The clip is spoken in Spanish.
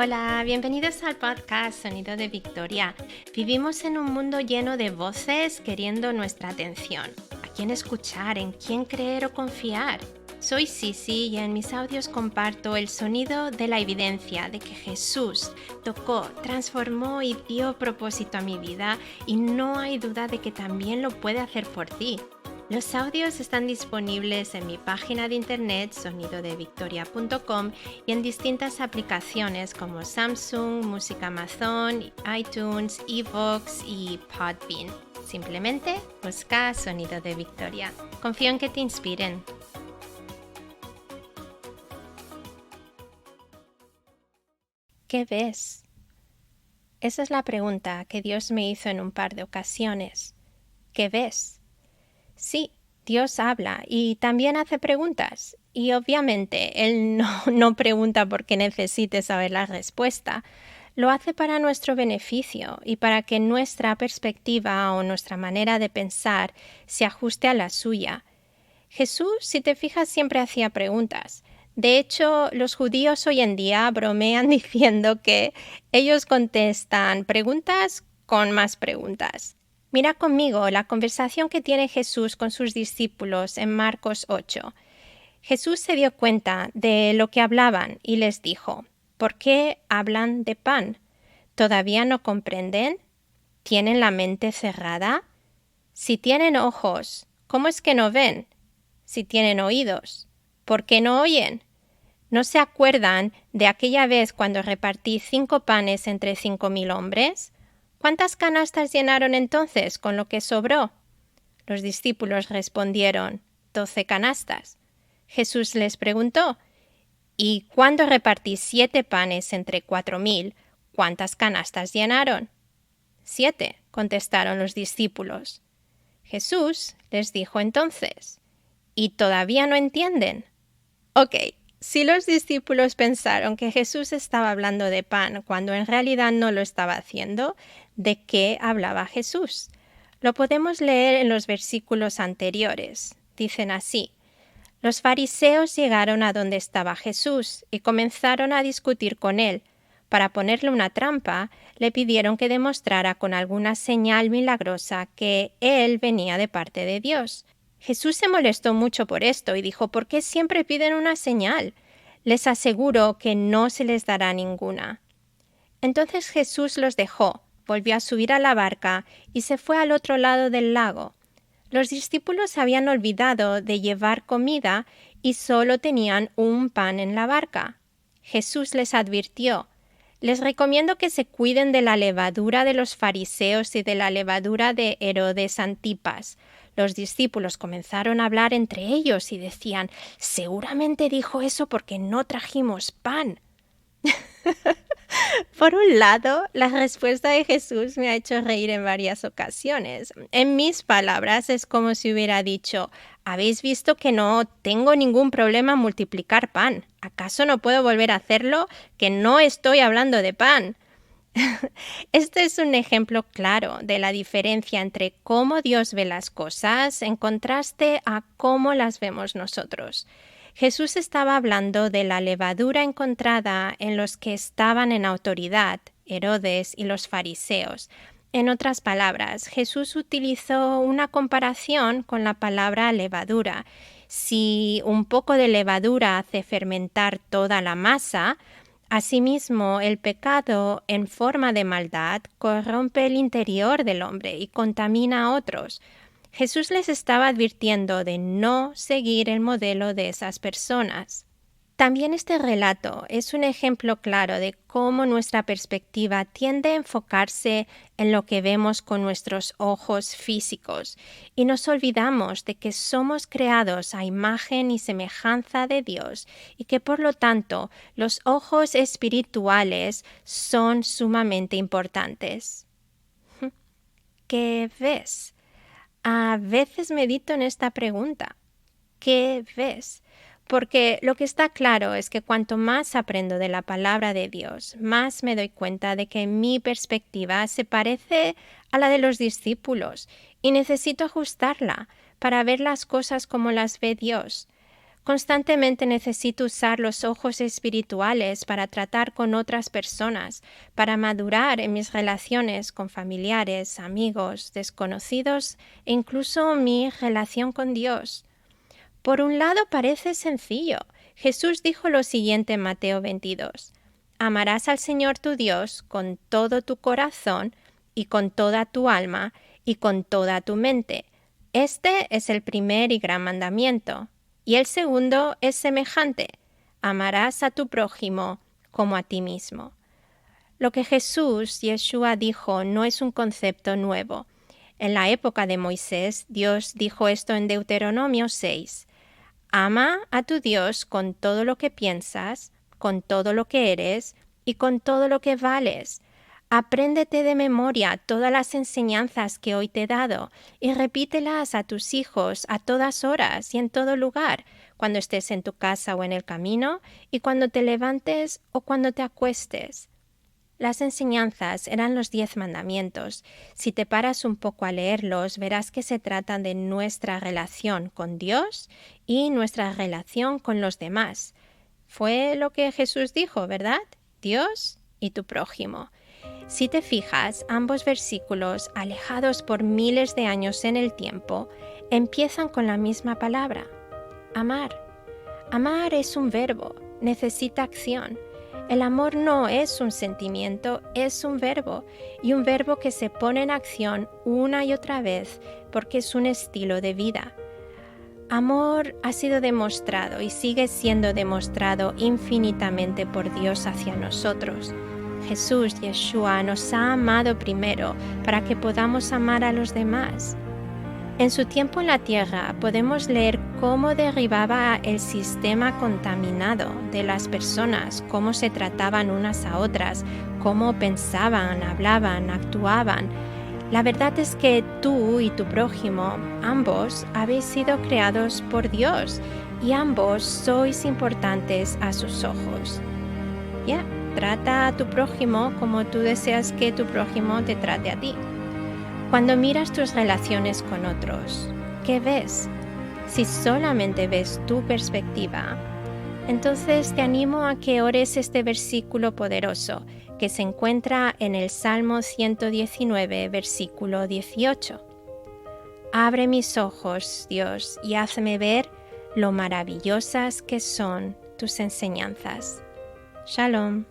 Hola, bienvenidos al podcast Sonido de Victoria. Vivimos en un mundo lleno de voces queriendo nuestra atención. ¿A quién escuchar? ¿En quién creer o confiar? Soy Sisi y en mis audios comparto el sonido de la evidencia de que Jesús tocó, transformó y dio propósito a mi vida, y no hay duda de que también lo puede hacer por ti. Los audios están disponibles en mi página de internet sonidodevictoria.com y en distintas aplicaciones como Samsung, Música Amazon, iTunes, iVoox y Podbean. Simplemente busca Sonido de Victoria. Confío en que te inspiren. ¿Qué ves? Esa es la pregunta que Dios me hizo en un par de ocasiones. ¿Qué ves? Sí, Dios habla y también hace preguntas. Y obviamente Él no pregunta porque necesite saber la respuesta. Lo hace para nuestro beneficio y para que nuestra perspectiva o nuestra manera de pensar se ajuste a la suya. Jesús, si te fijas, siempre hacía preguntas. De hecho, los judíos hoy en día bromean diciendo que ellos contestan preguntas con más preguntas. Mira conmigo la conversación que tiene Jesús con sus discípulos en Marcos 8. Jesús se dio cuenta de lo que hablaban y les dijo: ¿por qué hablan de pan? ¿Todavía no comprenden? ¿Tienen la mente cerrada? Si tienen ojos, ¿cómo es que no ven? Si tienen oídos, ¿por qué no oyen? ¿No se acuerdan de aquella vez cuando repartí 5 panes entre 5,000 hombres? ¿Cuántas canastas llenaron entonces con lo que sobró? Los discípulos respondieron: 12 canastas. Jesús les preguntó: ¿y cuando repartí 7 panes entre 4,000, cuántas canastas llenaron? 7, contestaron los discípulos. Jesús les dijo entonces: ¿y todavía no entienden? Ok, si los discípulos pensaron que Jesús estaba hablando de pan cuando en realidad no lo estaba haciendo, ¿de qué hablaba Jesús? Lo podemos leer en los versículos anteriores. Dicen así: los fariseos llegaron a donde estaba Jesús y comenzaron a discutir con él. Para ponerle una trampa, le pidieron que demostrara con alguna señal milagrosa que él venía de parte de Dios. Jesús se molestó mucho por esto y dijo: ¿por qué siempre piden una señal? Les aseguro que no se les dará ninguna. Entonces Jesús los dejó, volvió a subir a la barca y se fue al otro lado del lago. Los discípulos habían olvidado de llevar comida y solo tenían un pan en la barca. Jesús les advirtió: les recomiendo que se cuiden de la levadura de los fariseos y de la levadura de Herodes Antipas. Los discípulos comenzaron a hablar entre ellos y decían: seguramente dijo eso porque no trajimos pan. Por un lado, la respuesta de Jesús me ha hecho reír en varias ocasiones. En mis palabras, es como si hubiera dicho: ¿habéis visto que no tengo ningún problema en multiplicar pan? ¿Acaso no puedo volver a hacerlo? Que no estoy hablando de pan. Este es un ejemplo claro de la diferencia entre cómo Dios ve las cosas en contraste a cómo las vemos nosotros. Jesús estaba hablando de la levadura encontrada en los que estaban en autoridad, Herodes y los fariseos. En otras palabras, Jesús utilizó una comparación con la palabra levadura. Si un poco de levadura hace fermentar toda la masa, asimismo el pecado en forma de maldad corrompe el interior del hombre y contamina a otros. Jesús les estaba advirtiendo de no seguir el modelo de esas personas. También este relato es un ejemplo claro de cómo nuestra perspectiva tiende a enfocarse en lo que vemos con nuestros ojos físicos y nos olvidamos de que somos creados a imagen y semejanza de Dios y que por lo tanto los ojos espirituales son sumamente importantes. ¿Qué ves? A veces medito en esta pregunta: ¿qué ves? Porque lo que está claro es que cuanto más aprendo de la palabra de Dios, más me doy cuenta de que mi perspectiva se parece a la de los discípulos y necesito ajustarla para ver las cosas como las ve Dios. Constantemente necesito usar los ojos espirituales para tratar con otras personas, para madurar en mis relaciones con familiares, amigos, desconocidos e incluso mi relación con Dios. Por un lado parece sencillo. Jesús dijo lo siguiente en Mateo 22. Amarás al Señor tu Dios con todo tu corazón y con toda tu alma y con toda tu mente. Este es el primer y gran mandamiento. Y el segundo es semejante. Amarás a tu prójimo como a ti mismo. Lo que Yeshua dijo no es un concepto nuevo. En la época de Moisés, Dios dijo esto en Deuteronomio 6. Ama a tu Dios con todo lo que piensas, con todo lo que eres y con todo lo que vales. Apréndete de memoria todas las enseñanzas que hoy te he dado y repítelas a tus hijos a todas horas y en todo lugar, cuando estés en tu casa o en el camino, y cuando te levantes o cuando te acuestes. Las enseñanzas eran los 10 mandamientos. Si te paras un poco a leerlos, verás que se tratan de nuestra relación con Dios y nuestra relación con los demás. Fue lo que Jesús dijo, ¿verdad? Dios y tu prójimo. Si te fijas, ambos versículos, alejados por miles de años en el tiempo, empiezan con la misma palabra, amar. Amar es un verbo, necesita acción. El amor no es un sentimiento, es un verbo, y un verbo que se pone en acción una y otra vez porque es un estilo de vida. Amor ha sido demostrado y sigue siendo demostrado infinitamente por Dios hacia nosotros. Yeshua, nos ha amado primero para que podamos amar a los demás. En su tiempo en la tierra podemos leer cómo derribaba el sistema contaminado de las personas, cómo se trataban unas a otras, cómo pensaban, hablaban, actuaban. La verdad es que tú y tu prójimo, ambos habéis sido creados por Dios y ambos sois importantes a sus ojos. Trata a tu prójimo como tú deseas que tu prójimo te trate a ti. Cuando miras tus relaciones con otros, ¿qué ves? Si solamente ves tu perspectiva, entonces te animo a que ores este versículo poderoso que se encuentra en el Salmo 119, versículo 18. Abre mis ojos, Dios, y hazme ver lo maravillosas que son tus enseñanzas. Shalom.